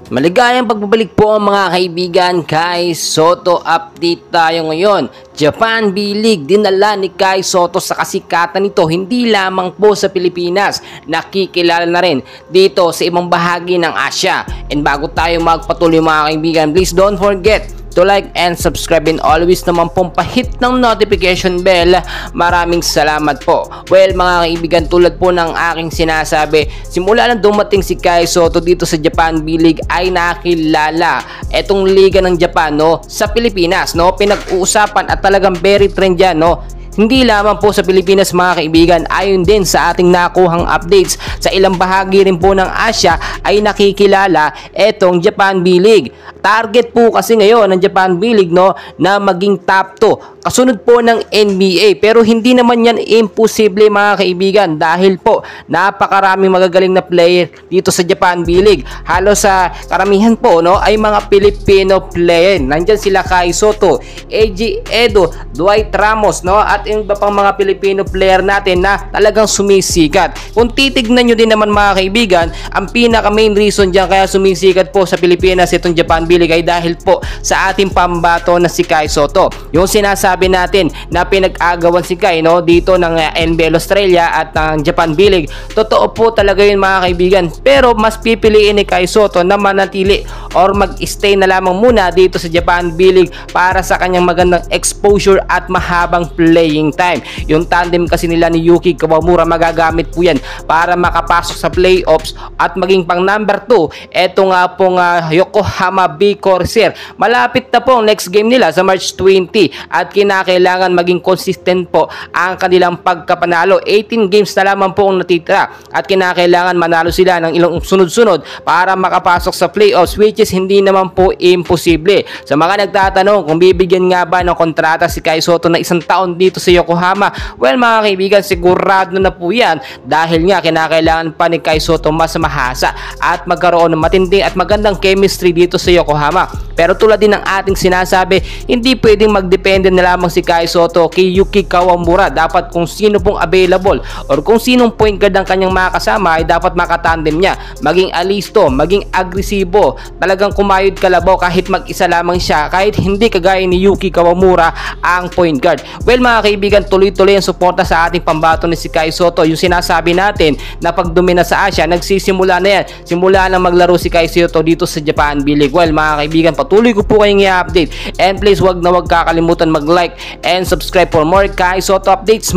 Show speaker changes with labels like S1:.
S1: Maligayang pagbabalik po mga kaibigan, Kai Sotto update tayo ngayon. Japan B-League, dinala ni Kai Sotto sa kasikatan nito hindi lamang po sa Pilipinas, nakikilala na rin dito sa ibang bahagi ng Asia. And bago tayo magpatuloy mga kaibigan, please don't forget to like and subscribe and always naman pong pahit ng notification bell. Maraming salamat po. Well mga kaibigan, tulad po ng aking sinasabi, simula nang dumating si Kai Sotto dito sa Japan B-League ay nakilala etong liga ng Japan sa Pilipinas. Pinag-uusapan at talagang very trend yan hindi lamang po sa Pilipinas mga kaibigan, ayon din sa ating nakuhang updates sa ilang bahagi rin po ng Asia ay nakikilala etong Japan B-League. Target po kasi ngayon ng Japan B-League na maging top 2. Kasunod po ng NBA, pero hindi naman yan imposible mga kaibigan dahil po napakaraming magagaling na player dito sa Japan B-League. Halos sa karamihan po ay mga Filipino player. Nandyan sila Kai Sotto, AJ Edo, Dwight Ramos at iba pang mga Filipino player natin na talagang sumisikat. Kung titignan nyo din naman mga kaibigan, ang pinaka main reason dyan kaya sumisikat po sa Pilipinas itong Japan B-League ay dahil po sa ating pambato na si Kai Sotto. Yung sinasabi natin na pinag-agawan si Kai dito ng NBL Australia at ng Japan B-League, totoo po talaga yun mga kaibigan, pero mas pipiliin ni Kai Sotto na manatili or mag-stay na lamang muna dito sa Japan B-League para sa kanyang magandang exposure at mahabang playing time. Yung tandem kasi nila ni Yuki Kawamura, magagamit po yan para makapasok sa playoffs at maging pang number 2 eto nga pong Yokohama B Corsair. Malapit na po ang next game nila sa March 20 at kinakailangan maging consistent po ang kanilang pagkapanalo. 18 games na lamang po ang natitira at kinakailangan manalo sila ng ilang sunod-sunod para makapasok sa playoffs, which is hindi naman po imposible. Sa mga nagtatanong kung bibigyan nga ba ng kontrata si Kai Sotto na 1 taon dito sa Yokohama, well mga kaibigan, sigurado na po yan dahil nga kinakailangan pa ni Kai Sotto mas mahasa at magkaroon ng matinding at magandang chemistry dito sa Yokohama. Pero tulad din ng ating sinasabi, hindi pwedeng magdepende na lamang si Kai Sotto kay Yuki Kawamura. Dapat kung sino pong available or kung sinong point guard ang kanyang makasama ay dapat makatandem niya. Maging alisto, maging agresibo, talagang kumayod kalabaw kahit mag-isa lamang siya, kahit hindi kagaya ni Yuki Kawamura ang point guard. Well mga kaibigan, tuloy-tuloy ang suporta sa ating pambato ni si Kai Sotto. Yung sinasabi natin na pagdomina sa Asia, nagsisimula na yan. Simula na maglaro si Kai Sotto dito sa Japan B-League. Well mga kaibigan, patuloy ko po kayong i-update. And please wag na wag kakalimutan mag-like and subscribe for more Kai Sotto updates.